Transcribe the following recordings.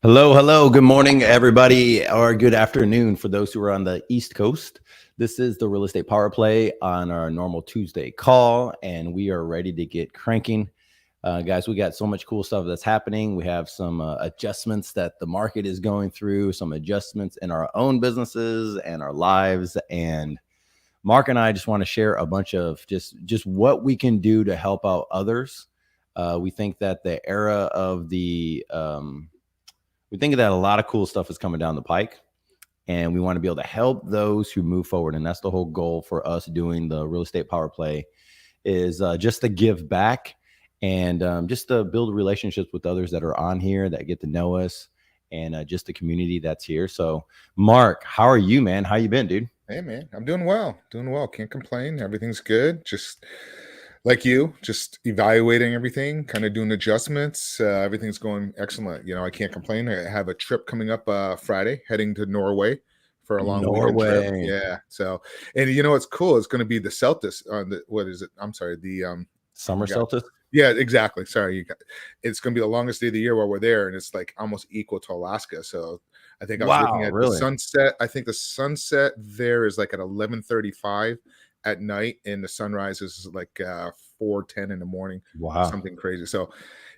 Hello, hello. Good morning, everybody, or good afternoon for those who are on the East Coast. This is the Real Estate Power Play on our normal Tuesday call, and we are ready to get cranking. Guys, we got so much cool stuff that's happening. We have some adjustments that the market is going through, some adjustments in our own businesses and our lives. And Mark and I just want to share a bunch of just what we can do to help out others. We think that the era of we think that a lot of cool stuff is coming down the pike, and we want to be able to help those who move forward. And that's the whole goal for us doing the Real Estate Power Play, is just to give back and just to build relationships with others that are on here that get to know us, and just the community that's here. So Mark, how are you, man? How you been, dude? Hey, man, I'm doing well. Can't complain. Everything's good. Just like you, just evaluating everything, kind of doing adjustments. Everything's going excellent. I can't complain. I have a trip coming up Friday, heading to Norway for a long weekend trip. Yeah. So, and it's cool. It's going to be the Celtics on what is it? I'm sorry. The Summer Celtics. Yeah, exactly. Sorry. It's going to be the longest day of the year while we're there. And it's like almost equal to Alaska. So I think I was looking at the sunset. I think the sunset there is like at 11:35 at night, and the sunrise is like 4:10 in the morning. Wow, something crazy. So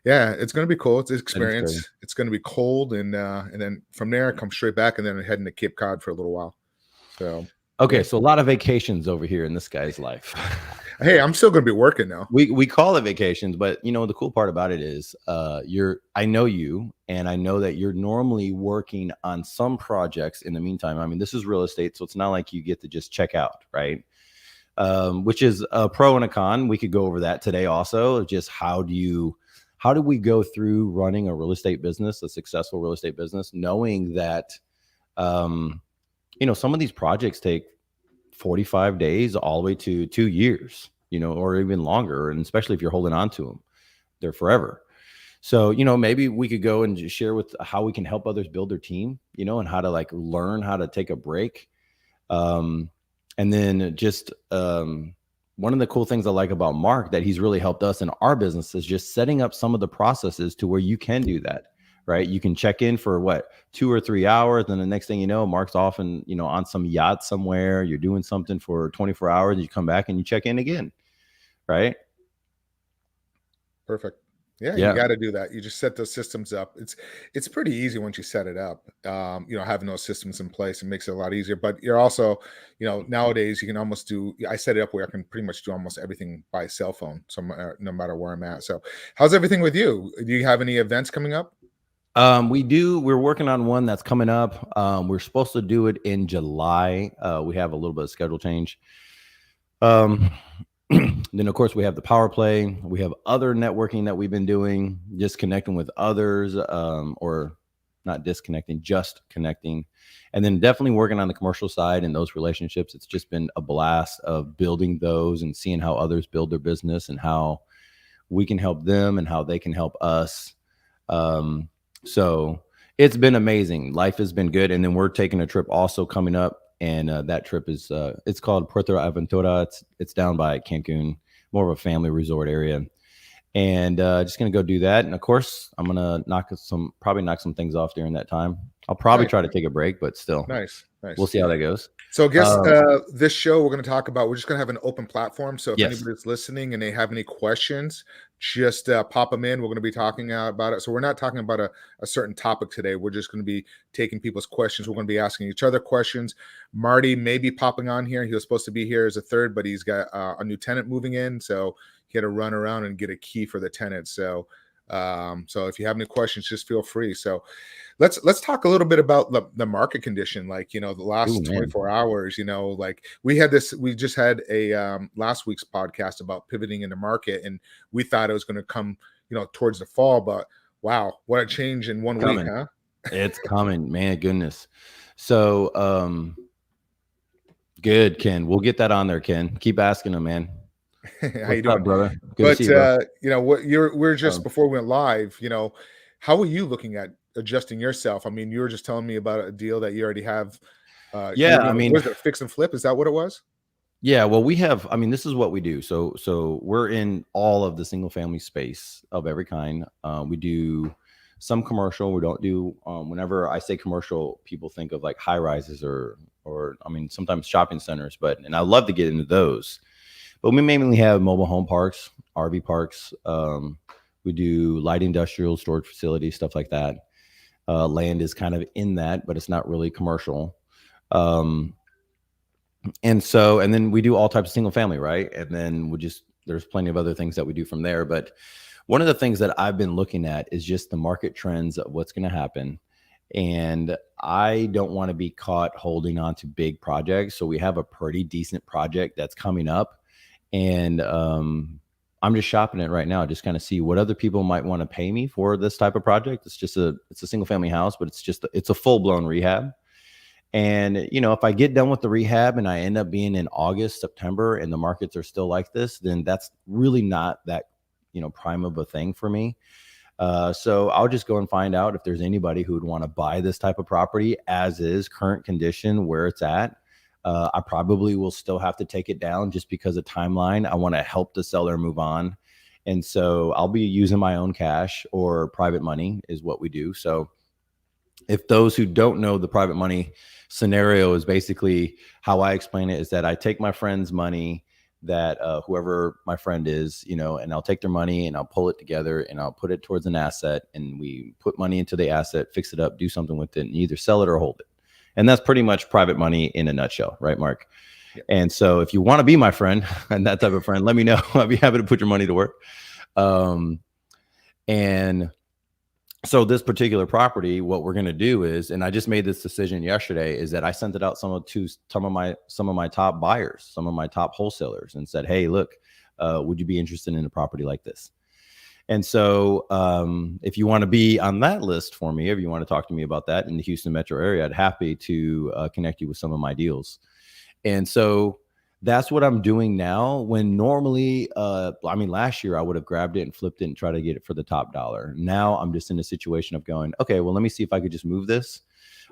yeah, it's going to be cool. It's an experience. It's going to be cold, and then from there I come straight back, and then I'm heading to Cape Cod for a little while. So okay, so a lot of vacations over here in this guy's life. Hey, I'm still going to be working now. We call it vacations, but the cool part about it is I know you, and I know that you're normally working on some projects in the meantime. I mean, this is real estate, so it's not like you get to just check out, right? Which is a pro and a con. We could go over that today also. Just how do we go through running a real estate business, a successful real estate business, knowing that some of these projects take 45 days all the way to 2 years, or even longer. And especially if you're holding on to them, they're forever. So, maybe we could go and just share with how we can help others build their team, and how to learn how to take a break. And then just one of the cool things I like about Mark that he's really helped us in our business is just setting up some of the processes to where you can do that, right? You can check in for 2 or 3 hours. And the next thing you know, Mark's off and, on some yacht somewhere. You're doing something for 24 hours. And you come back and you check in again, right? Perfect. Yeah, you got to do that. You just set those systems up. It's pretty easy once you set it up. Having those systems in place, it makes it a lot easier. But you're also, nowadays you can almost do. I set it up where I can pretty much do almost everything by cell phone, so no matter where I'm at. So, how's everything with you? Do you have any events coming up? We do. We're working on one that's coming up. We're supposed to do it in July. We have a little bit of schedule change. Then, of course, we have the Power Play. We have other networking that we've been doing, just connecting with others, or not disconnecting, just connecting. And then definitely working on the commercial side and those relationships. It's just been a blast of building those and seeing how others build their business and how we can help them and how they can help us. So it's been amazing. Life has been good. And then we're taking a trip also coming up. And that trip is, it's called Puerto Aventura. It's down by Cancun, more of a family resort area. And just going to go do that. And of course, I'm going to probably knock some things off during that time. I'll probably try to take a break, but still. Nice. We'll see how that goes. So I guess this show we're going to talk about, we're just going to have an open platform. So if anybody's listening and they have any questions, just pop them in. We're going to be talking about it. So we're not talking about a certain topic today. We're just going to be taking people's questions. We're going to be asking each other questions. Marty may be popping on here. He was supposed to be here as a third, but he's got a new tenant moving in. So he had to run around and get a key for the tenant. So So if you have any questions, just feel free. So let's talk a little bit about the market condition. Like, the Ooh, last man. 24 hours, like we just had a last week's podcast about pivoting in the market, and we thought it was going to come, towards the fall, but wow, what a change in 1 week, Coming. huh? It's coming, man. Goodness. So, good, Ken. We'll get that on there, Ken. Keep asking him, man. How you What's doing? up, brother? Good to see But you, bro. what we're just Um, before we went live, how are you looking at adjusting yourself? I mean, you were just telling me about a deal that you already have. You yeah, were I doing, mean, was it a fix and flip? Is that what it was? yeah, well, we have, I mean, this is what we do. So we're in all of the single family space of every kind. We do some commercial. We don't do, whenever I say commercial, people think of like high rises or I mean, sometimes shopping centers, and I love to get into those. But we mainly have mobile home parks, RV parks. We do light industrial storage facilities, stuff like that. Land is kind of in that, but it's not really commercial. Um, and then we do all types of single family, right? And then there's plenty of other things that we do from there. But one of the things that I've been looking at is just the market trends of what's going to happen. And I don't want to be caught holding on to big projects. So we have a pretty decent project that's coming up. And I'm just shopping it right now, just kind of see what other people might want to pay me for this type of project. It's a single family house, but it's a full blown rehab. And, if I get done with the rehab and I end up being in August, September, and the markets are still like this, then that's really not that, prime of a thing for me. So I'll just go and find out if there's anybody who would want to buy this type of property as is, current condition, where it's at. I probably will still have to take it down just because of timeline. I want to help the seller move on. And so I'll be using my own cash or private money is what we do. So if those who don't know, the private money scenario is basically how I explain it is that I take my friend's money, that whoever my friend is, and I'll take their money and I'll pull it together and I'll put it towards an asset, and we put money into the asset, fix it up, do something with it, and either sell it or hold it. And that's pretty much private money in a nutshell, right, Mark? Yeah. And so if you want to be my friend and that type of friend, let me know. I'd be happy to put your money to work. And so this particular property, what we're going to do is, and I just made this decision yesterday, is that I sent it out to some of my top buyers, some of my top wholesalers, and said, hey, look, would you be interested in a property like this? And so if you want to be on that list for me, if you want to talk to me about that in the Houston metro area, I'd happy to connect you with some of my deals. And so that's what I'm doing now, when normally, I mean, last year I would have grabbed it and flipped it and tried to get it for the top dollar. Now I'm just in a situation of going, okay, well, let me see if I could just move this.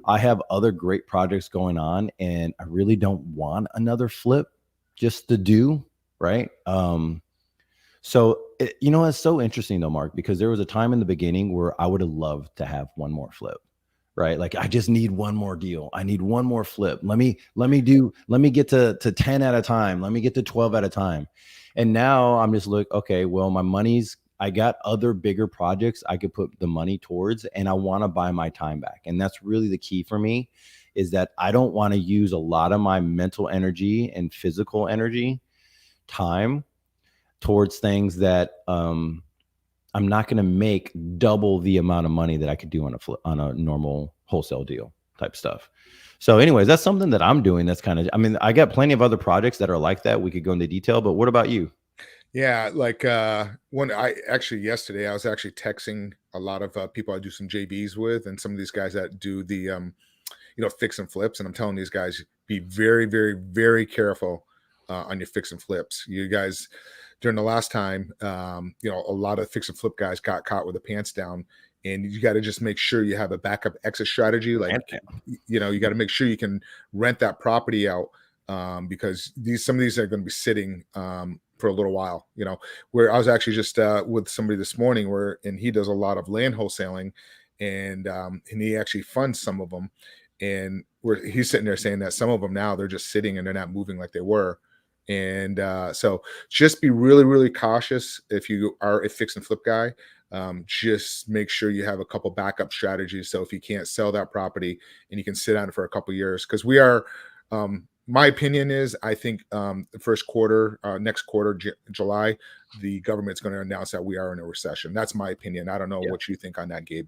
I have other great projects going on and I really don't want another flip just to do, right? So, it's so interesting though, Mark, because there was a time in the beginning where I would have loved to have one more flip, right? Like I just need one more deal. I need one more flip. Let me get to 10 at a time. Let me get to 12 at a time. And now I'm just like, okay, well, I got other bigger projects I could put the money towards, and I want to buy my time back. And that's really the key for me, is that I don't want to use a lot of my mental energy and physical energy, time, towards things that I'm not going to make double the amount of money that I could do on a normal wholesale deal type stuff. So anyways, that's something that I'm doing. That's kind of, I mean, I got plenty of other projects that are like that. We could go into detail, but what about you? Yeah, like yesterday I was actually texting a lot of people I do some JVs with, and some of these guys that do the fix and flips, and I'm telling these guys, be very, very, very careful on your fix and flips. You guys, during the last time, a lot of fix and flip guys got caught with the pants down, and you got to just make sure you have a backup exit strategy. Like, you got to make sure you can rent that property out, because some of these are going to be sitting for a little while. Where I was actually just with somebody this morning, and he does a lot of land wholesaling, and he actually funds some of them, and he's sitting there saying that some of them now they're just sitting and they're not moving like they were. And so just be really, really cautious if you are a fix and flip guy. Just make sure you have a couple backup strategies. So if you can't sell that property and you can sit on it for a couple years, because we are my opinion is, I think the first quarter, next quarter, July, the government's going to announce that we are in a recession. That's my opinion. I don't know Yeah. what you think on that, Gabe.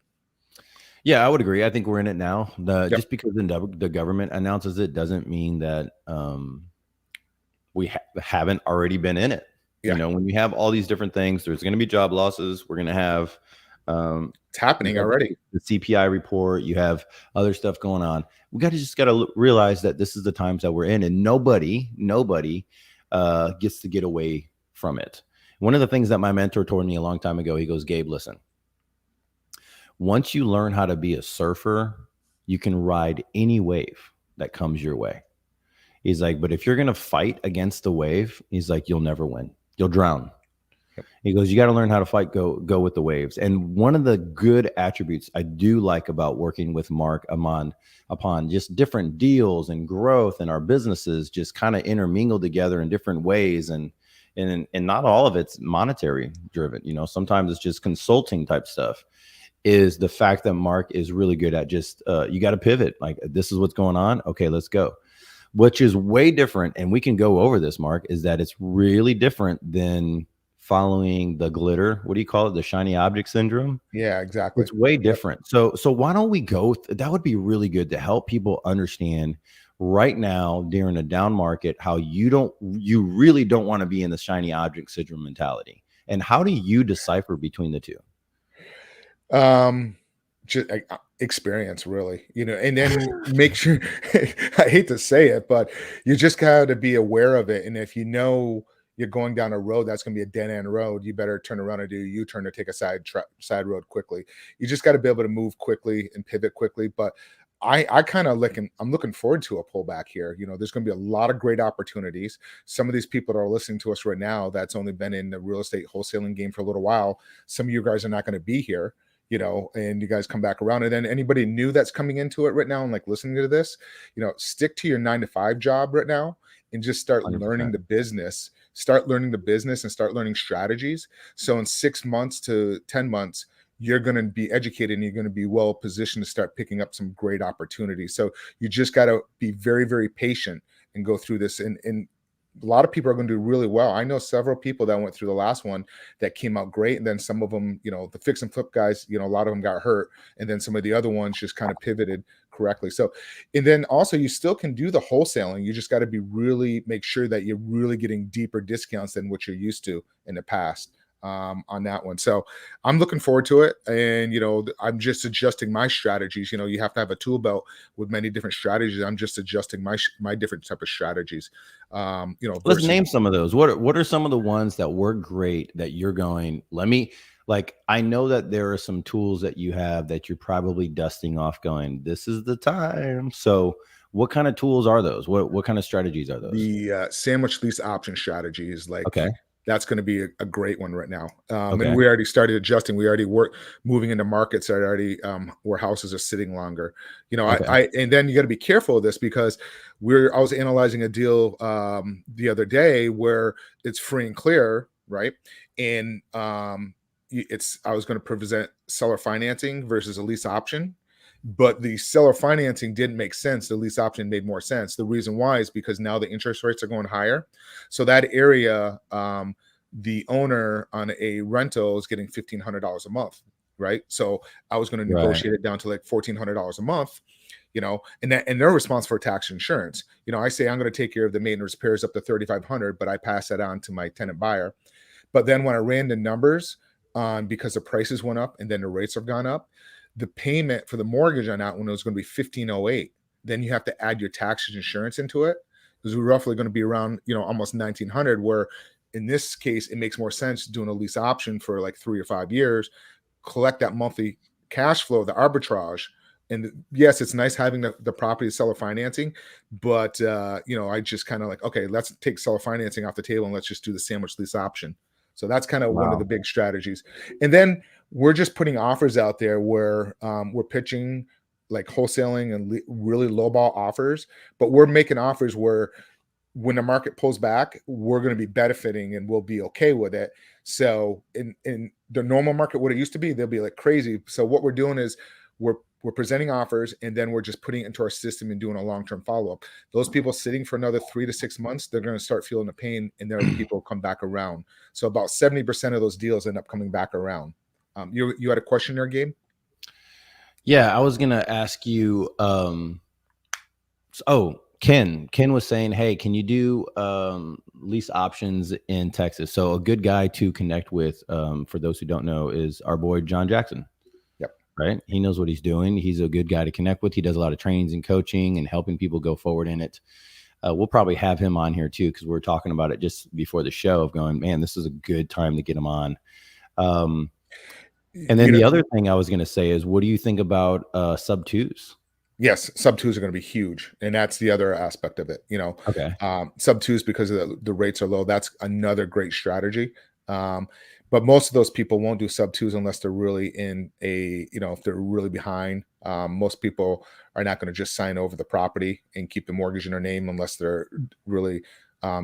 Yeah, I would agree. I think we're in it now. Yep. Just because the government announces it doesn't mean that we haven't already been in it. Yeah. When you have all these different things, there's going to be job losses. We're going to have It's happening already. the CPI report. You have other stuff going on. We just got to realize that this is the times that we're in, and nobody gets to get away from it. One of the things that my mentor told me a long time ago, he goes, Gabe, listen, once you learn how to be a surfer, you can ride any wave that comes your way. He's like, but if you're going to fight against the wave, he's like, you'll never win. You'll drown. Yep. He goes, you got to learn how to fight, go with the waves. And one of the good attributes I do like about working with Mark upon just different deals and growth, and our businesses just kind of intermingle together in different ways. And not all of it's monetary driven. Sometimes it's just consulting type stuff. Is the fact that Mark is really good at just, you got to pivot. Like, this is what's going on. Okay, let's go. Which is way different. And we can go over this, Mark, is that it's really different than following the glitter. What do you call it? The shiny object syndrome. Yeah, exactly. It's way different. So why don't we go? That would be really good to help people understand right now during a down market, how you really don't want to be in the shiny object syndrome mentality. And how do you decipher between the two? Just experience, really, and then make sure. I hate to say it, but you just got to be aware of it. And if you're going down a road that's going to be a dead end road, you better turn around and do a U-turn to take a side road quickly. You just got to be able to move quickly and pivot quickly. But I kind of I'm looking forward to a pullback here. There's going to be a lot of great opportunities. Some of these people that are listening to us right now, that's only been in the real estate wholesaling game for a little while. Some of you guys are not going to be here, and you guys come back around. And then anybody new that's coming into it right now and like listening to this, stick to your 9-to-5 job right now and just start 100%. learning the business. Start learning the business and start learning strategies. So in 6 months to 10 months, you're going to be educated and you're going to be well positioned to start picking up some great opportunities. So you just got to be very, very patient and go through this. And a lot of people are going to do really well. I know several people that went through the last one that came out great. And then some of them, the fix and flip guys, a lot of them got hurt. And then some of the other ones just kind of pivoted correctly. So, and then also you still can do the wholesaling. You just got to make sure that you're really getting deeper discounts than what you're used to in the past. On that one. So I'm looking forward to it. And, I'm just adjusting my strategies. You have to have a tool belt with many different strategies. I'm just adjusting my different type of strategies. Let's name some of those. What are some of the ones that work great that you're going, I know that there are some tools that you have that you're probably dusting off going, this is the time. So what kind of tools are those? What kind of strategies are those? The sandwich lease option strategy is okay. That's going to be a great one right now. Okay. And we already started adjusting. We already moving into markets that are already where houses are sitting longer. Okay. And then you got to be careful of this because I was analyzing a deal the other day where it's free and clear, right? And I was going to present seller financing versus a lease option. But the seller financing didn't make sense. The lease option made more sense. The reason why is because now the interest rates are going higher. So that area, the owner on a rental is getting $1,500 a month, right? So I was going to negotiate it down to like $1,400 a month, and they're responsible for tax insurance. I say I'm going to take care of the maintenance repairs up to $3,500, but I pass that on to my tenant buyer. But then when I ran the numbers because the prices went up and then the rates have gone up, the payment for the mortgage on that one was going to be $1,508. Then you have to add your taxes insurance into it because we're roughly going to be around, almost $1,900. Where in this case, it makes more sense doing a lease option for like 3 or 5 years, collect that monthly cash flow, the arbitrage. And yes, it's nice having the property seller financing, but I just kind of like, okay, let's take seller financing off the table and let's just do the sandwich lease option. So that's kind of one of the big strategies. And then we're just putting offers out there where we're pitching like wholesaling and really lowball offers, but we're making offers where when the market pulls back, we're going to be benefiting and we'll be okay with it. So in the normal market, what it used to be, they'll be like crazy. So what we're doing is we're we're presenting offers, and then we're just putting it into our system and doing a long-term follow-up. Those people sitting for another 3 to 6 months, they're going to start feeling the pain, and their people come back around. So about 70% of those deals end up coming back around. You had a question there, Gabe? Yeah, I was gonna ask you. Ken was saying, hey, can you do lease options in Texas? So a good guy to connect with, for those who don't know, is our boy John Jackson. Yep. Right. He knows what he's doing. He's a good guy to connect with. He does a lot of trainings and coaching and helping people go forward in it. We'll probably have him on here too, because we're talking about it just before the show of going, man, this is a good time to get him on. And then the other thing I was going to say is, what do you think about sub twos? Yes, sub twos are going to be huge, and that's the other aspect of it. Okay. Sub twos, because of the rates are low. That's another great strategy. But most of those people won't do sub twos unless they're really in if they're really behind. Most people are not going to just sign over the property and keep the mortgage in their name unless they're really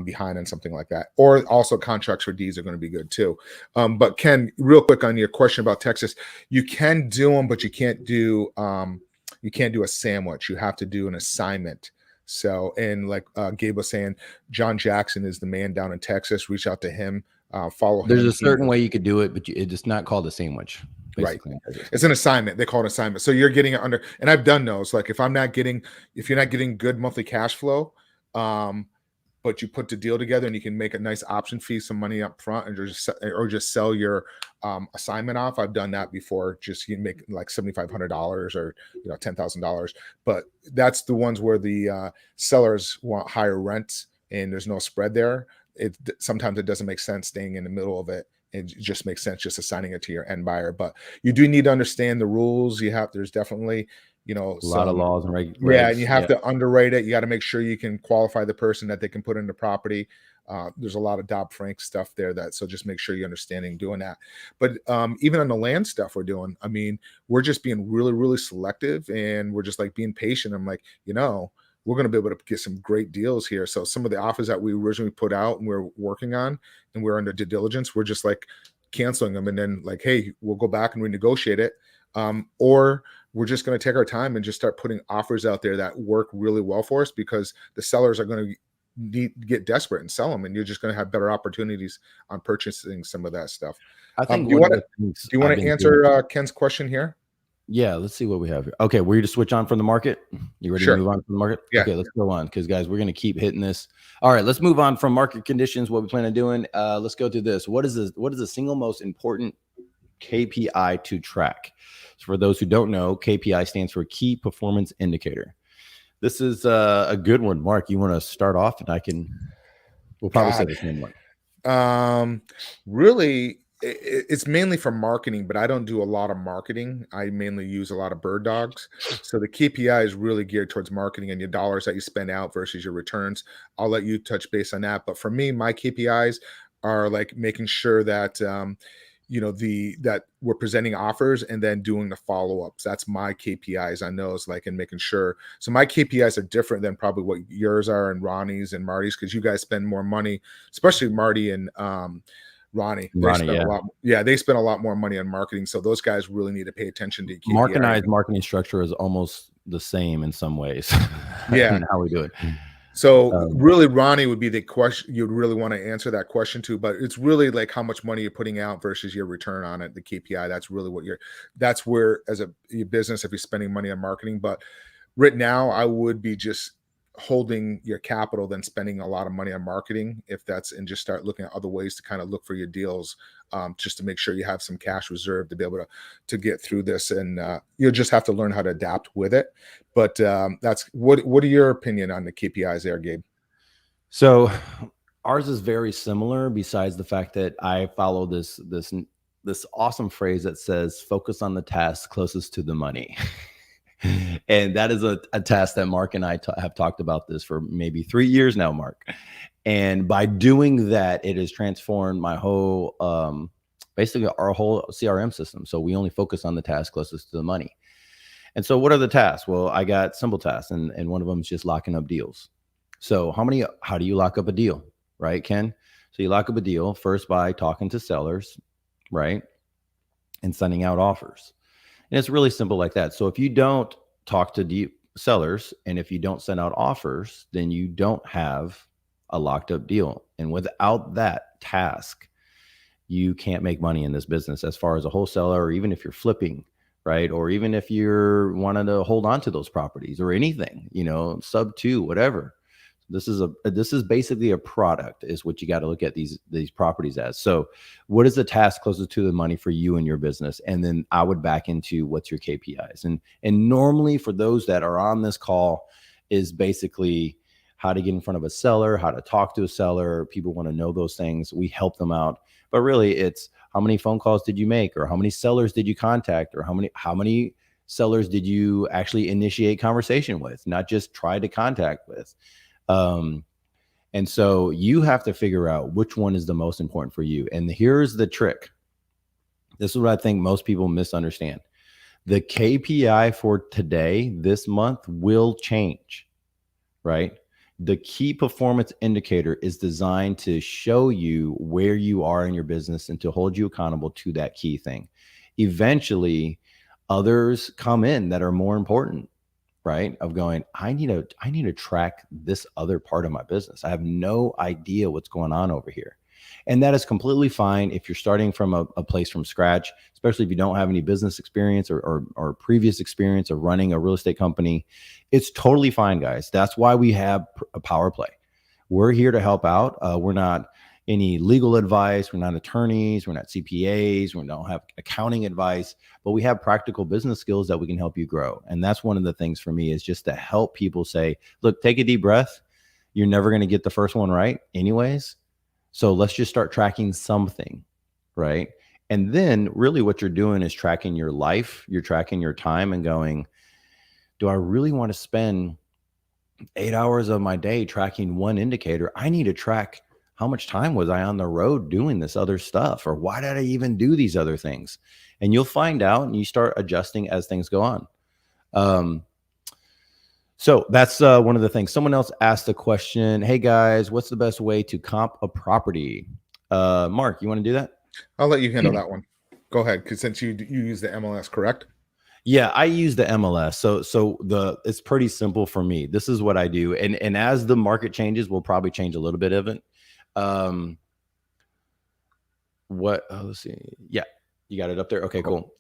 behind on something like that. Or also contracts for deeds are going to be good too. But Ken, real quick on your question about Texas, you can do them, but you can't do a sandwich. You have to do an assignment. So, and like Gabe was saying, John Jackson is the man down in Texas. Reach out to him, follow him. There's a certain way you could do it, but it's just not called a sandwich. Basically. Right. It's an assignment. They call it an assignment. So you're getting it under, and I've done those. Like if you're not getting good monthly cash flow, but you put the deal together and you can make a nice option fee, some money up front, and just sell your assignment off. I've done that before. Just you make like $7,500 or $10,000. But that's the ones where the sellers want higher rents and there's no spread there. Sometimes it doesn't make sense staying in the middle of it. It just makes sense just assigning it to your end buyer. But you do need to understand the rules. There's definitely a lot of laws and regs. Yeah, and you have to underwrite it. You got to make sure you can qualify the person that they can put in the property. There's a lot of Dodd-Frank stuff there so just make sure you're understanding doing that. But even on the land stuff we're doing, I mean, we're just being really, really selective, and we're just like being patient. I'm like, we're going to be able to get some great deals here. So some of the offers that we originally put out and we're working on and we're under due diligence, we're just like canceling them. And then like, hey, we'll go back and renegotiate it. Or we're just going to take our time and just start putting offers out there that work really well for us, because the sellers are going to get desperate and sell them. And you're just going to have better opportunities on purchasing some of that stuff. I think do you want to answer Ken's question here? Yeah, let's see what we have here. Okay, we're to switch on from the market. You ready to move on from the market? Yeah. Okay, let's go on, because guys, we're going to keep hitting this. All right, let's move on from market conditions. What we plan on doing? Let's go through this. What is the single most important KPI to track? So for those who don't know, KPI stands for Key Performance Indicator. This is a good one. Mark, you want to start off, and we'll probably say the same one. Really, it's mainly for marketing, but I don't do a lot of marketing. I mainly use a lot of bird dogs. So the KPI is really geared towards marketing and your dollars that you spend out versus your returns. I'll let you touch base on that. But for me, my KPIs are like making sure that that we're presenting offers and then doing the follow-ups. That's my KPIs on those, like, and making sure. So my KPIs are different than probably what yours are and Ronnie's and Marty's, because you guys spend more money, especially Marty and Ronnie. They spend a lot more money on marketing. So those guys really need to pay attention to KPIs. Mark and I's marketing structure is almost the same in some ways. Yeah. How we do it. So really, Ronnie would be the question you'd really want to answer that question to, but it's really like how much money you're putting out versus your return on it, the KPI. That's really that's where, as your business, if you're spending money on marketing. But right now, I would be just holding your capital than spending a lot of money on marketing, and just start looking at other ways to kind of look for your deals, just to make sure you have some cash reserve to be able to get through this. And you'll just have to learn how to adapt with it. But that's what are your opinion on the KPIs there, Gabe? So ours is very similar, besides the fact that I follow this awesome phrase that says focus on the task closest to the money. And that is a task that Mark and I have talked about this for maybe 3 years now, Mark. And by doing that, it has transformed my whole, basically our whole CRM system. So we only focus on the task closest to the money. And so what are the tasks? Well, I got simple tasks, and one of them is just locking up deals. So how do you lock up a deal, right, Ken? So you lock up a deal first by talking to sellers, right? And sending out offers. And it's really simple like that. So if you don't talk to deep sellers and if you don't send out offers, then you don't have a locked up deal. And without that task, you can't make money in this business as far as a wholesaler, or even if you're flipping, right? Or even if you're wanting to hold on to those properties or anything, sub two, whatever. This is basically a product, is what you got to look at these properties as. So what is the task closest to the money for you and your business? And then I would back into what's your KPIs. And normally for those that are on this call is basically how to get in front of a seller, how to talk to a seller. People want to know those things. We help them out. But really it's how many phone calls did you make, or how many sellers did you contact, or how many sellers did you actually initiate conversation with, not just try to contact with. And so you have to figure out which one is the most important for you. And here's the trick. This is what I think most people misunderstand. The KPI for today, this month, will change, right? The key performance indicator is designed to show you where you are in your business and to hold you accountable to that key thing. Eventually, others come in that are more important, right? Of going, I need to track this other part of my business. I have no idea what's going on over here. And that is completely fine if you're starting from a place from scratch, especially if you don't have any business experience or previous experience of running a real estate company. It's totally fine, guys. That's why we have a Power Play. We're here to help out. We're not any legal advice. We're not attorneys. We're not CPAs. We don't have accounting advice, but we have practical business skills that we can help you grow. And that's one of the things for me, is just to help people say, look, take a deep breath. You're never going to get the first one right anyways. So let's just start tracking something, right? And then really what you're doing is tracking your life. You're tracking your time and going, do I really want to spend 8 hours of my day tracking one indicator? I need to track how much time was I on the road doing this other stuff, or why did I even do these other things? And you'll find out, and you start adjusting as things go on. So that's one of the things. Someone else asked the question, hey guys, what's the best way to comp a property? Mark, you want to do that? I'll let you handle that one. Go ahead, because since you use the MLS, correct? Yeah, I use the MLS. So it's pretty simple for me. This is what I do. And as the market changes, we'll probably change a little bit of it. Let's see. Yeah, you got it up there. Okay, cool.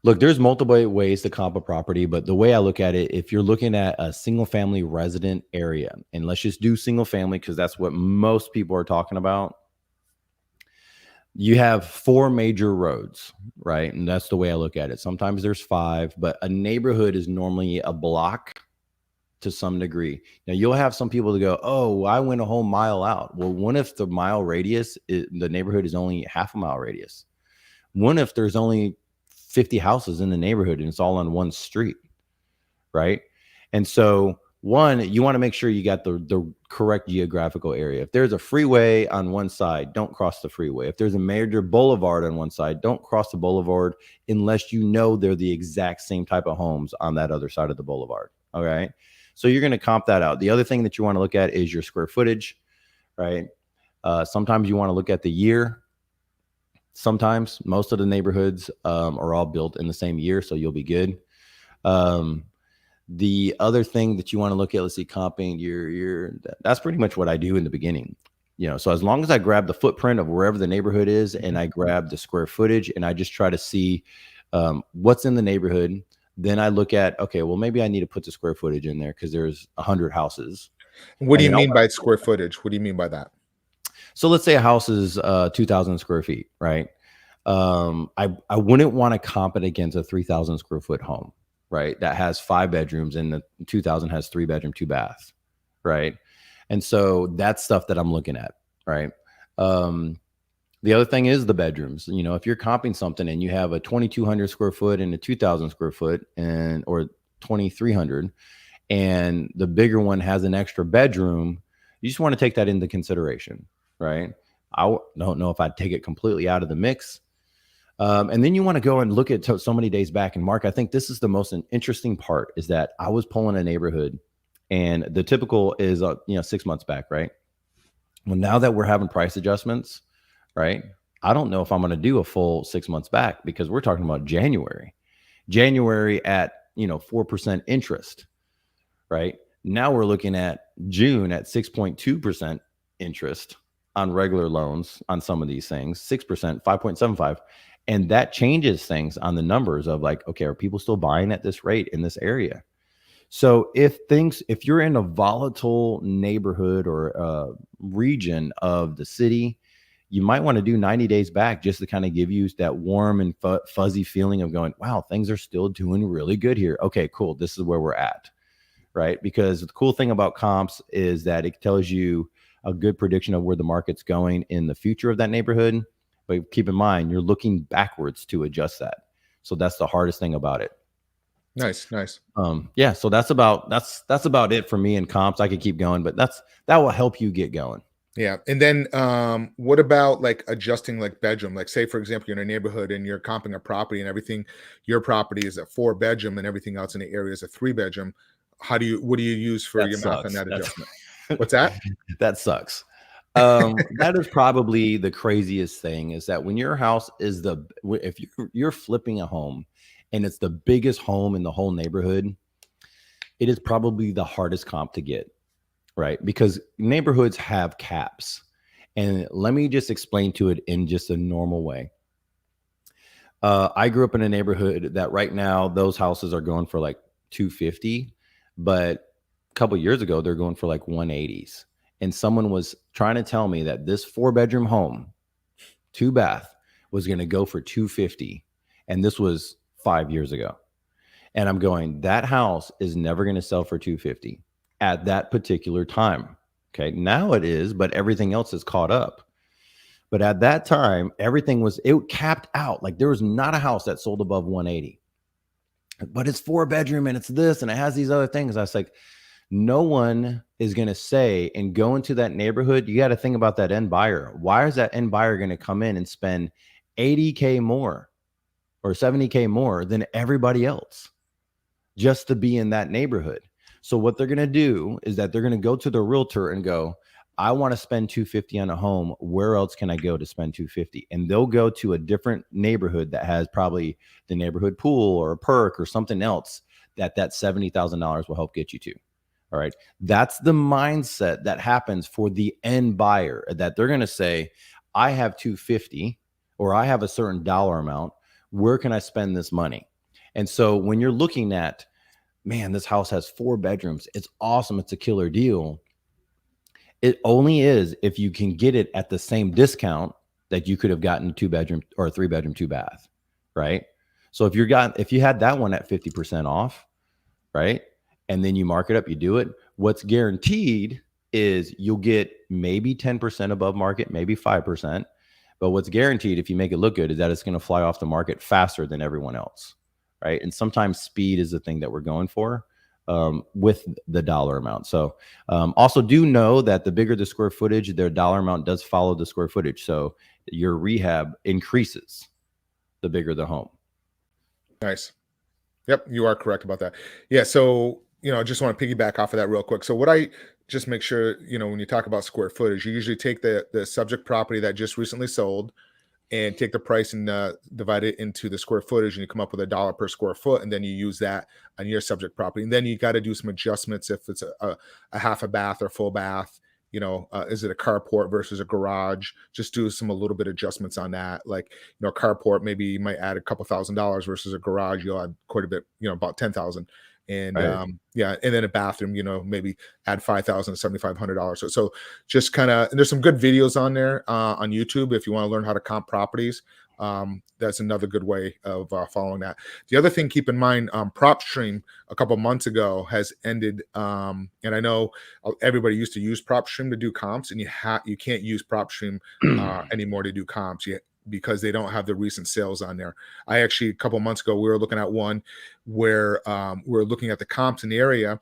Look, there's multiple ways to comp a property, but the way I look at it, if you're looking at a single family resident area, and let's just do single family because that's what most people are talking about. You have 4 major roads, right? And that's the way I look at it. Sometimes there's 5, but a neighborhood is normally a block to some degree. Now you'll have some people to go, oh, I went a whole mile out. Well, what if the mile radius, the neighborhood is only half a mile radius? What if there's only 50 houses in the neighborhood and it's all on one street, right? And so one, you want to make sure you got the correct geographical area. If there's a freeway on one side, don't cross the freeway. If there's a major boulevard on one side, don't cross the boulevard unless you know they're the exact same type of homes on that other side of the boulevard. All right. So you're going to comp that out. The other thing that you want to look at is your square footage, right? Sometimes you want to look at the year. Sometimes most of the neighborhoods are all built in the same year, so you'll be good. The other thing that you want to look at, let's see, comping that's pretty much what I do in the beginning. So as long as I grab the footprint of wherever the neighborhood is and I grab the square footage and I just try to see what's in the neighborhood, then I look at, okay, well, maybe I need to put the square footage in there because there's 100 houses. What do you mean by square footage? What do you mean by that? So let's say a house is 2,000 square feet, right? I wouldn't want to comp it against a 3,000 square foot home, right? That has 5 bedrooms and the 2,000 has 3 bedroom, 2 bath, right? And so that's stuff that I'm looking at, right? The other thing is the bedrooms. If you're comping something and you have a 2,200 square foot and a 2,000 square foot or 2,300, and the bigger one has an extra bedroom, you just want to take that into consideration, right? I don't know if I'd take it completely out of the mix. And then you want to go and look at so many days back. And Mark, I think this is the most interesting part, is that I was pulling a neighborhood and the typical is, 6 months back, right? Well, now that we're having price adjustments, right? I don't know if I'm going to do a full 6 months back because we're talking about January at, 4% interest, right? Now we're looking at June at 6.2% interest on regular loans on some of these things, 6%, 5.75. And that changes things on the numbers of like, okay, are people still buying at this rate in this area? So if you're in a volatile neighborhood or region of the city, you might want to do 90 days back just to kind of give you that warm and fuzzy feeling of going, wow, things are still doing really good here. Okay, cool. This is where we're at, right? Because the cool thing about comps is that it tells you a good prediction of where the market's going in the future of that neighborhood. But keep in mind, you're looking backwards to adjust that. So that's the hardest thing about it. Nice. Yeah, so that's about it for me in comps. I could keep going, but that will help you get going. Yeah. And then what about like adjusting like bedroom? Like say, for example, you're in a neighborhood and you're comping a property and everything, your property is a 4-bedroom and everything else in the area is a 3-bedroom. What do you use for That your math on sucks. that adjustment? What's that? That sucks. That is probably the craziest thing is that when your house is if you're flipping a home and it's the biggest home in the whole neighborhood, it is probably the hardest comp to get, right? Because neighborhoods have caps. And let me just explain to it in just a normal way. I grew up in a neighborhood that right now those houses are going for like 250, but a couple years ago they're going for like 180s. And someone was trying to tell me that this 4-bedroom home, 2-bath, was going to go for 250, and this was 5 years ago. And I'm going, that house is never going to sell for 250 at that particular time. Okay, now it is, but everything else is caught up. But at that time, it capped out. Like there was not a house that sold above 180. But it's 4-bedroom and it's this and it has these other things. I was like, no one is going to say and go into that neighborhood. You got to think about that end buyer. Why is that end buyer going to come in and spend 80K more or 70K more than everybody else just to be in that neighborhood? So what they're going to do is that they're going to go to the realtor and go, I want to spend 250 on a home. Where else can I go to spend 250? And they'll go to a different neighborhood that has probably the neighborhood pool or a perk or something else that $70,000 will help get you to. All right. That's the mindset that happens for the end buyer, that they're going to say, I have 250 or I have a certain dollar amount. Where can I spend this money? And so when you're looking at, man, this house has 4 bedrooms. It's awesome. It's a killer deal. It only is if you can get it at the same discount that you could have gotten a 2-bedroom or a 3-bedroom, 2-bath. Right. So if you had that one at 50% off, right, and then you mark it up, you do it, what's guaranteed is you'll get maybe 10% above market, maybe 5%. But what's guaranteed, if you make it look good, is that it's going to fly off the market faster than everyone else, right? And sometimes speed is the thing that we're going for with the dollar amount. So also do know that the bigger the square footage, their dollar amount does follow the square footage. So your rehab increases the bigger the home. Nice. Yep, you are correct about that. Yeah, so I just want to piggyback off of that real quick. So what I just make sure, when you talk about square footage, you usually take the subject property that just recently sold and take the price and divide it into the square footage, and you come up with $1 per square foot, and then you use that on your subject property. And then you got to do some adjustments if it's a half a bath or full bath. Is it a carport versus a garage? Just do a little bit adjustments on that. Like, carport, maybe you might add a couple $1,000 versus a garage, you'll add quite a bit, about 10,000. And right. And then a bathroom, maybe add $5,000 to $7,500. So just kind of, there's some good videos on there on YouTube if you want to learn how to comp properties. That's another good way of following that. The other thing, keep in mind, PropStream a couple months ago has ended, and I know everybody used to use PropStream to do comps, and you can't use PropStream anymore to do comps yet, because they don't have the recent sales on there. I actually, a couple months ago, we were looking at one where we were looking at the comps in the area,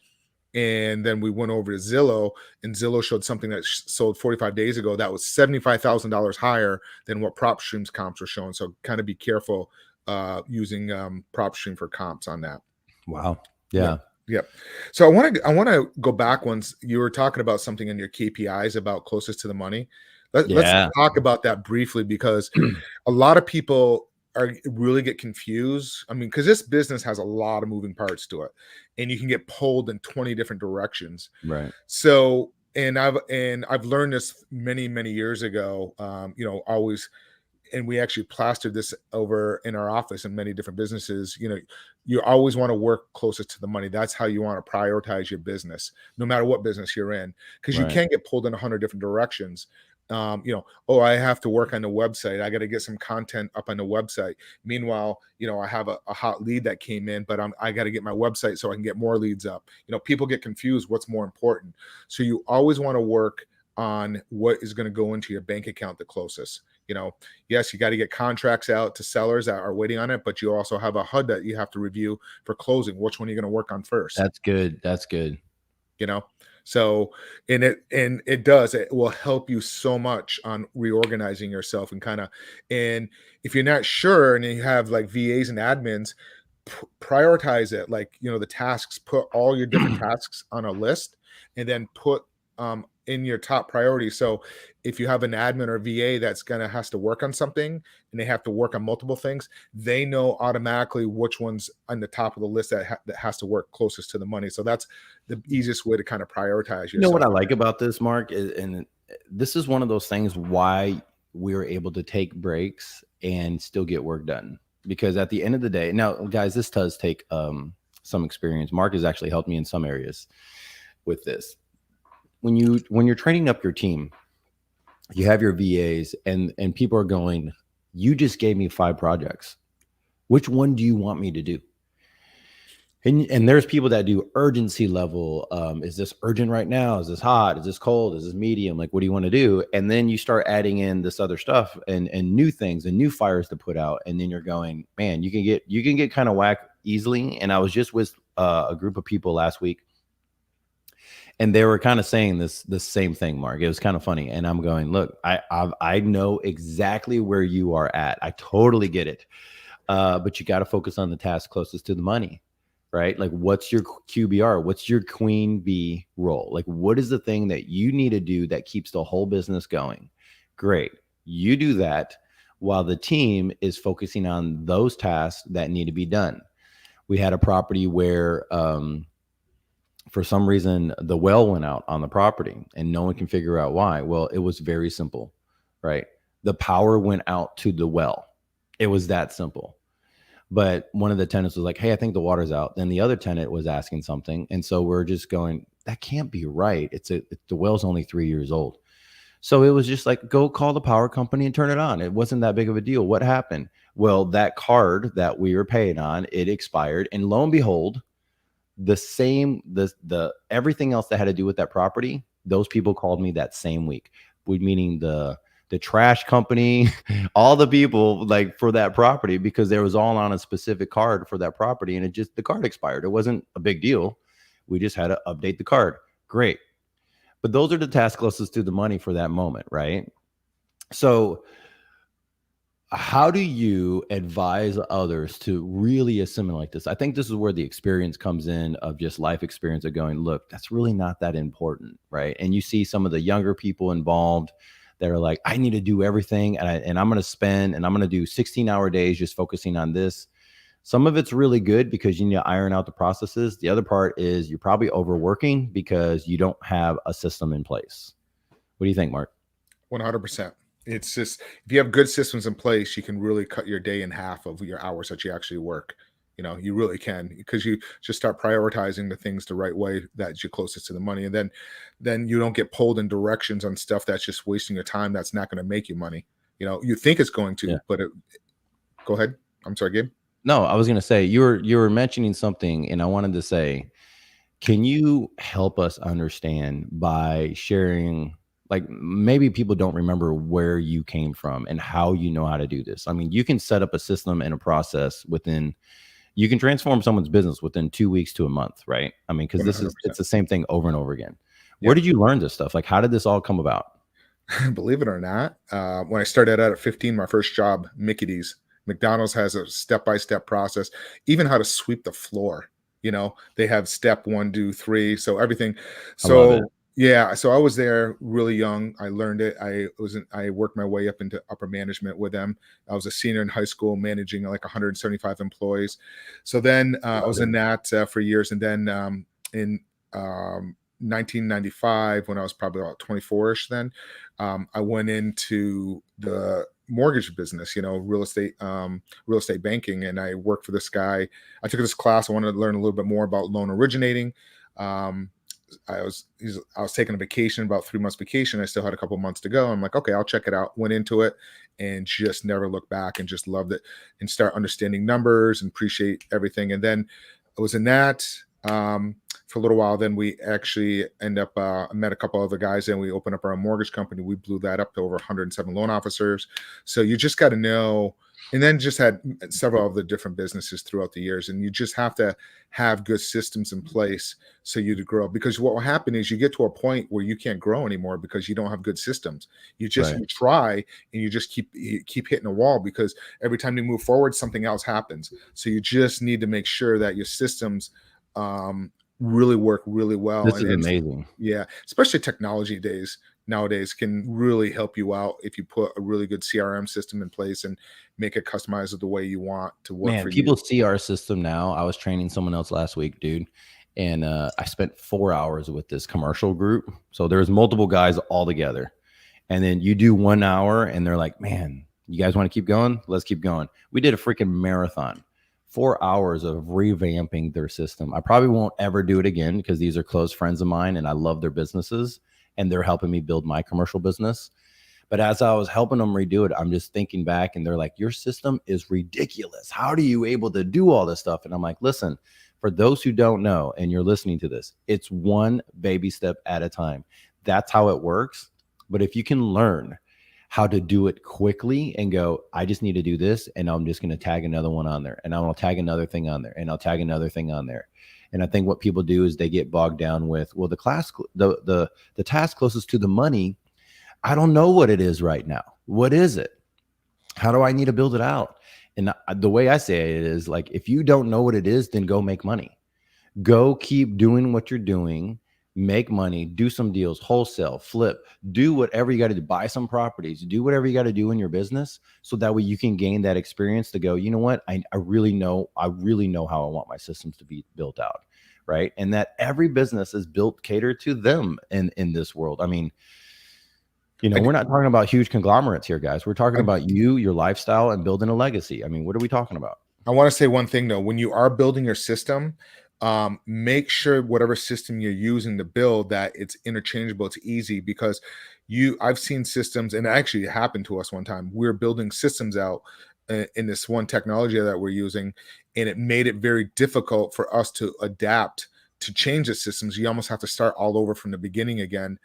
and then we went over to Zillow, and Zillow showed something that sold 45 days ago that was $75,000 higher than what PropStream's comps were showing. So kind of be careful using PropStream for comps on that. Wow. Yeah. Yep. So I want to go back once you were talking about something in your KPIs about closest to the money. Let's Yeah. talk about that briefly, because a lot of people really get confused. I mean, because this business has a lot of moving parts to it, and you can get pulled in 20 different directions. Right. So, and I've learned this many years ago. Always, and we actually plastered this over in our office in many different businesses. You always want to work closest to the money. That's how you want to prioritize your business, no matter what business you're in, because you Right. can get pulled in 100 different directions. Oh, I have to work on the website. I got to get some content up on the website. Meanwhile, I have a hot lead that came in, but I got to get my website so I can get more leads up. People get confused what's more important. So you always want to work on what is going to go into your bank account the closest. Yes, you got to get contracts out to sellers that are waiting on it, but you also have a HUD that you have to review for closing. Which one are you going to work on first? That's good. That's good. you know so it will help you so much on reorganizing yourself, and if you're not sure and you have like VAs and admins, prioritize it, like the tasks. Put all your different tasks on a list, and then put in your top priority. So if you have an admin or VA that's has to work on something, and they have to work on multiple things, they know automatically which one's on the top of the list that has to work closest to the money. So that's the easiest way to kind of prioritize You know what yourself. I like about this, Mark, and this is one of those things why we're able to take breaks and still get work done. Because at the end of the day, now, guys, this does take some experience. Mark has actually helped me in some areas with this. When you're training up your team, you have your VAs, and people are going, you just gave me 5 projects. Which one do you want me to do? And there's people that do urgency level. Is this urgent right now? Is this hot? Is this cold? Is this medium? Like, what do you want to do? And then you start adding in this other stuff and new things and new fires to put out. And then you're going, man, you can get kind of whack easily. And I was just with a group of people last week, and they were kind of saying the same thing, Mark. It was kind of funny. And I'm going, look, I know exactly where you are at. I totally get it. But you got to focus on the task closest to the money. Right? Like, what's your QBR? What's your queen bee role? Like, what is the thing that you need to do that keeps the whole business going? Great. You do that while the team is focusing on those tasks that need to be done. We had a property where, for some reason, the well went out on the property and no one can figure out why. Well, it was very simple, right? The power went out to the well. It was that simple. But one of the tenants was like, hey, I think the water's out. Then the other tenant was asking something. And so we're just going, that can't be right. The well's only 3 years old. So it was just like, go call the power company and turn it on. It wasn't that big of a deal. What happened? Well, that card that we were paying on, it expired. And lo and behold, the everything else that had to do with that property, those people called me that same week, meaning the trash company, all the people like for that property, because there was all on a specific card for that property, and the card expired. It wasn't a big deal. We just had to update the card. Great. But those are the tasks closest to the money for that moment, right? So how do you advise others to really assimilate this? I think this is where the experience comes in, of just life experience of going, look, that's really not that important, right? And you see some of the younger people involved that are like, I need to do everything, and I'm going to do 16-hour days just focusing on this. Some of it's really good because you need to iron out the processes. The other part is you're probably overworking because you don't have a system in place. What do you think, Mark? 100%. It's just, if you have good systems in place, you can really cut your day in half of your hours that you actually work. You really can, because you just start prioritizing the things the right way that you're closest to the money. And then you don't get pulled in directions on stuff that's just wasting your time, that's not going to make you money. You think it's going to, Yeah. but go ahead. I'm sorry, Gabe. No, I was going to say, you were mentioning something, and I wanted to say, can you help us understand by sharing, like, maybe people don't remember where you came from and how you know how to do this. I mean, you can set up a system and a process you can transform someone's business within 2 weeks to a month, right? I mean, because 100%. it's the same thing over and over again. Yeah. Where did you learn this stuff? Like, how did this all come about? Believe it or not, when I started out at 15, my first job, Mickey D's. McDonald's has a step-by-step process, even how to sweep the floor. They have step 1, 2, 3, so everything. I love it. Yeah, so I was there really young. I learned it. I worked my way up into upper management with them. I was a senior in high school, managing like 175 employees. So then I Love was it. in that for years, and then in 1995, when I was probably about 24ish, then I went into the mortgage business, real estate banking, and I worked for this guy. I took this class. I wanted to learn a little bit more about loan originating. Um, I was taking a vacation, about 3 months vacation. I still had a couple months to go. I'm like, okay, I'll check it out. Went into it and just never looked back and just loved it and start understanding numbers and appreciate everything. And then I was in that for a little while. Then we actually end up met a couple other guys and we opened up our own mortgage company. We blew that up to over 107 loan officers. So you just got to know. And then just had several of the different businesses throughout the years. And you just have to have good systems in place so you to grow, because what will happen is you get to a point where you can't grow anymore because you don't have good systems. Right. You try and you keep hitting a wall, because every time you move forward something else happens. So you just need to make sure that your systems really work really well. This and is and amazing. yeah, especially technology days nowadays can really help you out if you put a really good CRM system in place and make it customized the way you want to work Man, for you. people see our system now. I was training someone else last week, dude, and I spent 4 hours with this commercial group. So there's multiple guys all together, and then you do 1 hour, and they're like, "Man, you guys want to keep going? Let's keep going." We did a freaking marathon, 4 hours of revamping their system. I probably won't ever do it again because these are close friends of mine, and I love their businesses, and they're helping me build my commercial business. But as I was helping them redo it, I'm just thinking back and they're like, your system is ridiculous. How are you able to do all this stuff? And I'm like, listen, for those who don't know and you're listening to this, it's one baby step at a time. That's how it works. But if you can learn how to do it quickly and go, I just need to do this, and I'm just going to tag another one on there, and I'll tag another thing on there, and I'll tag another thing on there. And I think what people do is they get bogged down with, well, the task closest to the money, I don't know what it is right now. What is it? How do I need to build it out? And the way I say it is like, if you don't know what it is, then go make money. Go keep doing what you're doing, make money, do some deals, wholesale, flip, do whatever you got to do, buy some properties, do whatever you got to do in your business. So that way you can gain that experience to go, you know what? I really know how I want my systems to be built out. Right. And that every business is built catered to them in this world. I mean, I, we're not talking about huge conglomerates here, guys. We're talking I, about you, your lifestyle, and building a legacy. I mean, what are we talking about? I want to say one thing though. When you are building your system, make sure whatever system you're using to build that it's interchangeable, it's easy, because I've seen systems, and actually it happened to us one time. We were building systems out in this one technology that we're using, and it made it very difficult for us to adapt to change the systems. You almost have to start all over from the beginning again.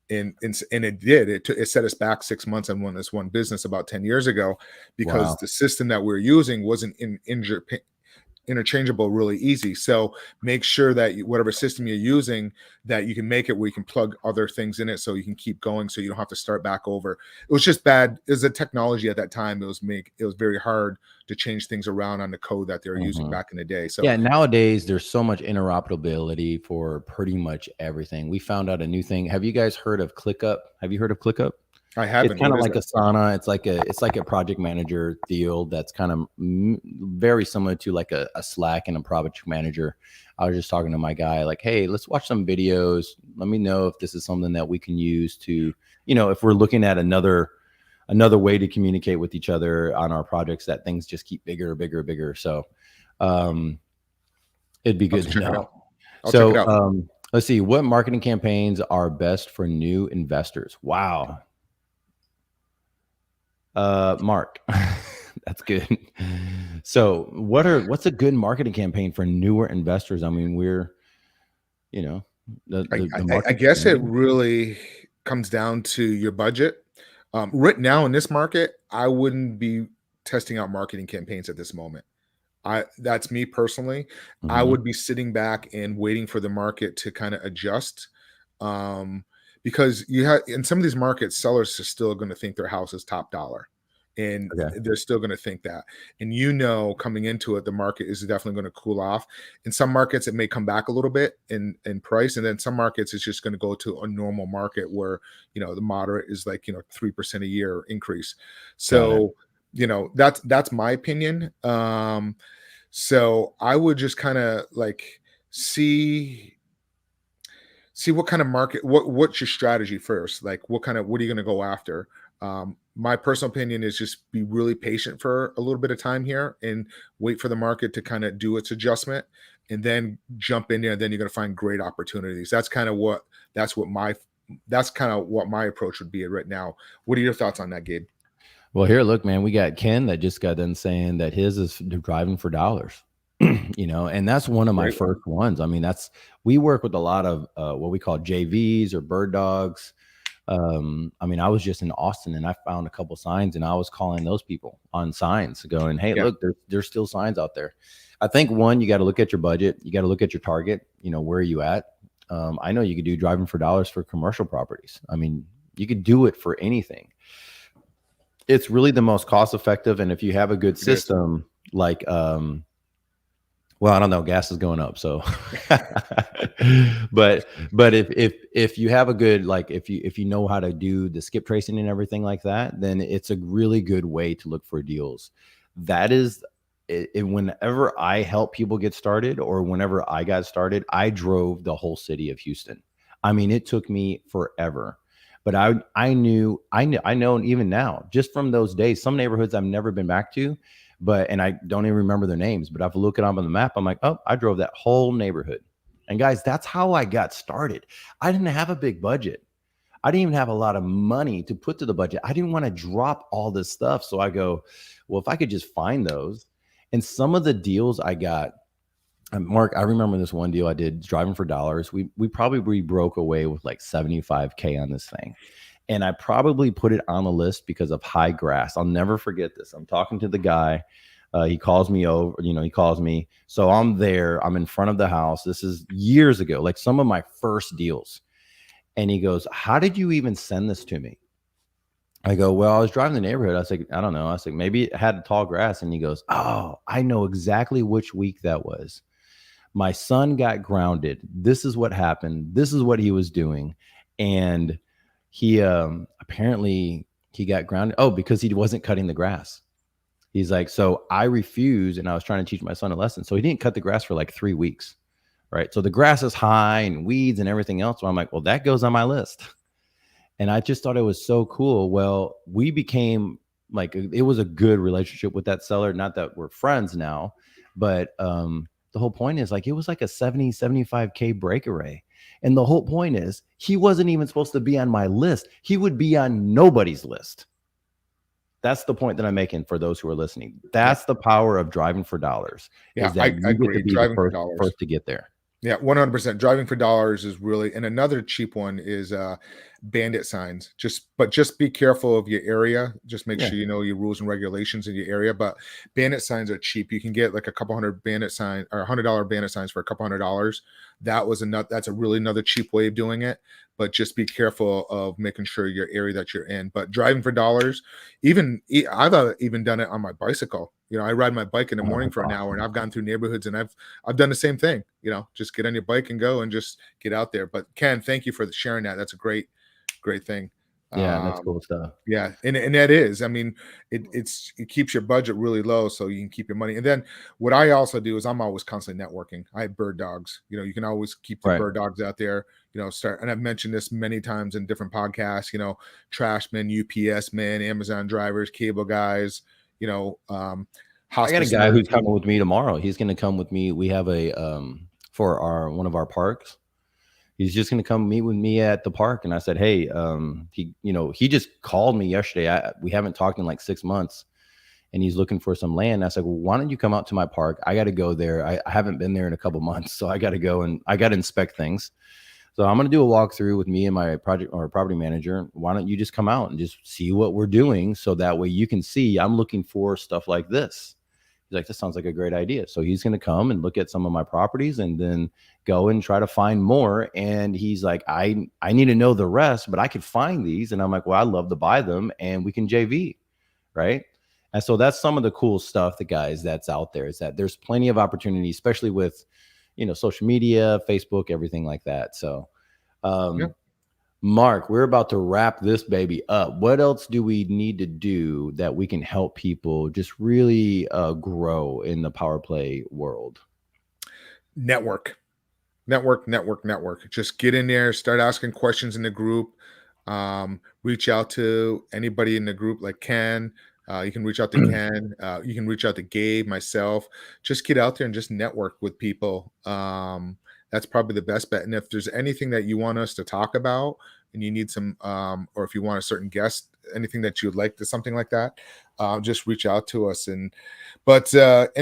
And it did. It set us back 6 months on this one business about 10 years ago, because Wow. the system that we are using wasn't interchangeable really easy. So make sure that whatever system you're using, that you can make it where you can plug other things in it so you can keep going, so you don't have to start back over. It was just bad. It was a technology at that time. It was very hard to change things around on the code that they were using Mhm. back in the day. So Yeah, nowadays there's so much interoperability for pretty much everything. We found out a new thing. Have you guys heard of ClickUp? Have you heard of ClickUp? I It's haven't. kind What of is like that? Asana. It's like a project manager deal that's kind of very similar to like a Slack and a project manager. I was just talking to my guy, like, hey, let's watch some videos. Let me know if this is something that we can use to, if we're looking at another way to communicate with each other on our projects, that things just keep bigger, bigger, bigger. So um, it'd be I'll good have to to check it know. out. I'll check it So out. let's see, what marketing campaigns are best for new investors? Wow. Mark, that's good. So what's a good marketing campaign for newer investors? I mean, we're, you know, the I market's guess it new. really comes down to your budget. Right now in this market, I wouldn't be testing out marketing campaigns at this moment. I That's me personally. I Mhm. would be sitting back and waiting for the market to kind of adjust. Um, because you have in some of these markets, sellers are still going to think their house is top dollar. and Okay. they're still going to think that. And you know, coming into it, the market is definitely going to cool off. In some markets, it may come back a little bit in price, and then some markets it's just going to go to a normal market where the moderate is like 3% a year increase. Got it. So that's my opinion. So I would just kind of like see what kind of market, what's your strategy first, like what are you going to go after. My personal opinion is just be really patient for a little bit of time here and wait for the market to kind of do its adjustment and then jump in there, and then you're going to find great opportunities. That's kind of what my approach would be right now. What are your thoughts on that, Gabe? Well, here, look, man, we got Ken that just got done saying that his is driving for dollars. And that's one of my Great one. first ones. I mean, we work with a lot of what we call JVs or bird dogs. I mean, I was just in Austin and I found a couple signs, and I was calling those people on signs going, hey, Yeah. look, there's still signs out there. I think one, you got to look at your budget. You got to look at your target. Where are you at? I know you could do driving for dollars for commercial properties. I mean, you could do it for anything. It's really the most cost effective. And if you have a good system, like, well, I don't know, gas is going up. So, but if you have a good, like, if you know how to do the skip tracing and everything like that, then it's a really good way to look for deals. That is whenever I help people get started, or whenever I got started, I drove the whole city of Houston. I mean, it took me forever, but I know, and even now, just from those days, some neighborhoods I've never been back to, and I don't even remember their names, but if I look it up on the map, I'm like, oh, I drove that whole neighborhood. And guys, that's how I got started. I didn't have a big budget. I didn't even have a lot of money to put to the budget. I didn't want to drop all this stuff. So I go, well, if I could just find those. And some of the deals I got, Mark, I remember this one deal I did driving for dollars. We probably broke away with like 75K on this thing. And I probably put it on the list because of high grass. I'll never forget this. I'm talking to the guy. He calls me over, he calls me. So I'm there. I'm in front of the house. This is years ago, like some of my first deals. And he goes, how did you even send this to me? I go, well, I was driving the neighborhood. I was like, I don't know. I was like, maybe it had tall grass. And he goes, oh, I know exactly which week that was. My son got grounded. This is what happened. This is what he was doing. And he apparently he got grounded. Oh, because he wasn't cutting the grass. He's like, so I refused, and I was trying to teach my son a lesson. So he didn't cut the grass for like 3 weeks. Right. So the grass is high and weeds and everything else. So I'm like, well, that goes on my list. And I just thought it was so cool. Well, we became like, it was a good relationship with that seller. Not that we're friends now, but the whole point is like, it was like a 75K break array. And the whole point is he wasn't even supposed to be on my list. He would be on nobody's list. That's the point that I'm making for those who are listening. That's the power of driving for dollars. Yeah, is that I agree. Get to be Driving the for dollars. first to get there. Yeah, 100%. Driving for dollars is really, and another cheap one is bandit signs. Just be careful of your area. Just make sure you know your rules and regulations in your area. But bandit signs are cheap. You can get like a couple hundred bandit sign or $100 bandit signs for a couple $100. That's a really another cheap way of doing it. But just be careful of making sure your area that you're in. But driving for dollars, I've even done it on my bicycle. I ride my bike in the morning for an hour, and I've gone through neighborhoods, and I've done the same thing. Just get on your bike and go and just get out there. But Ken, thank you for sharing that. That's a great thing. Yeah, that's cool stuff. Yeah, and that is, I mean, it keeps your budget really low, so you can keep your money. And then what I also do is I'm always constantly networking. I have bird dogs. You can always keep the bird dogs out there. And I've mentioned this many times in different podcasts. Trashmen, UPS men, Amazon drivers, cable guys. I got a guy who's coming with me tomorrow. He's going to come with me. We have a for one of our parks. He's just going to come meet with me at the park. And I said, hey, he just called me yesterday. We haven't talked in like 6 months, and he's looking for some land. I said, well, why don't you come out to my park? I got to go there. I haven't been there in a couple months, so I got to go and I got to inspect things. So I'm going to do a walkthrough with me and my project or property manager. Why don't you just come out and just see what we're doing, so that way you can see I'm looking for stuff like this. He's like, this sounds like a great idea. So he's going to come and look at some of my properties and then go and try to find more. And he's like, I need to know the rest, but I could find these. And I'm like, well, I'd love to buy them and we can JV. right? And so that's some of the cool stuff, the guys, that's out there, is that there's plenty of opportunity, especially with, social media, Facebook, everything like that. So, Yeah. Mark, we're about to wrap this baby up. What else do we need to do that we can help people just really grow in the power play world? Network. Just get in there, start asking questions in the group. Reach out to anybody in the group, like Ken. You can reach out to Ken. You can reach out to Gabe, myself. Just get out there and just network with people. That's probably the best bet. And if there's anything that you want us to talk about and you need some, or if you want a certain guest, anything that you'd like to, something like that, just reach out to us. And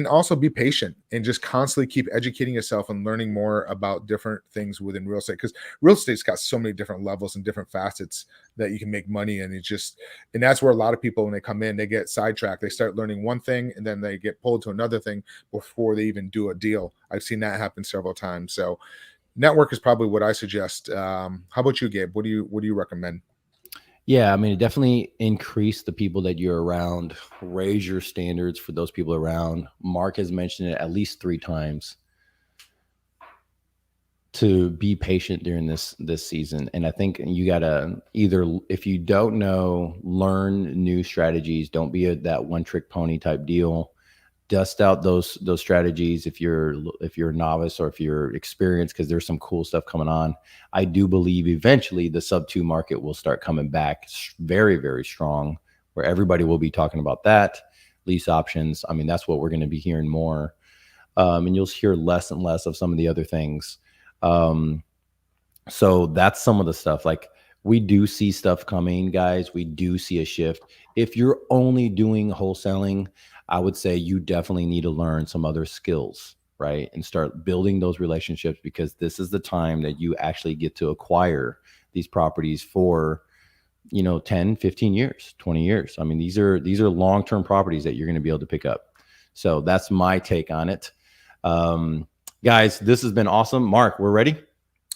also be patient and just constantly keep educating yourself and learning more about different things within real estate, because real estate's got so many different levels and different facets that you can make money in. And that's where a lot of people, when they come in, they get sidetracked. They start learning one thing and then they get pulled to another thing before they even do a deal. I've seen that happen several times. So network is probably what I suggest. How about you, Gabe? What do you recommend? Yeah, I mean, definitely increase the people that you're around, raise your standards for those people around. Mark has mentioned it at least 3 times, to be patient during this season. And I think you gotta, either, if you don't know, learn new strategies. Don't be that one trick pony type deal. Dust out those strategies if you're a novice or if you're experienced, because there's some cool stuff coming on. I do believe eventually the sub 2 market will start coming back very, very strong, where everybody will be talking about that. Lease options, I mean, that's what we're going to be hearing more. And you'll hear less and less of some of the other things. So that's some of the stuff. Like, we do see stuff coming, guys. We do see a shift. If you're only doing wholesaling, I would say you definitely need to learn some other skills, right? And start building those relationships, because this is the time that you actually get to acquire these properties for, 10, 15 years, 20 years. I mean, these are long-term properties that you're going to be able to pick up. So that's my take on it. Guys, this has been awesome. Mark, we're ready?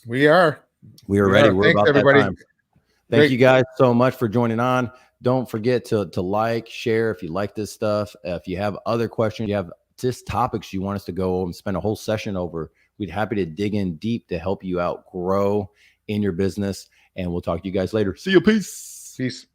We are ready. We're Thanks, about everybody. that time. Thank you guys so much for joining on. Don't forget to like, share if you like this stuff. If you have other questions, you have just topics you want us to go and spend a whole session over, we'd happy to dig in deep to help you out, grow in your business. And we'll talk to you guys later. See you. Peace.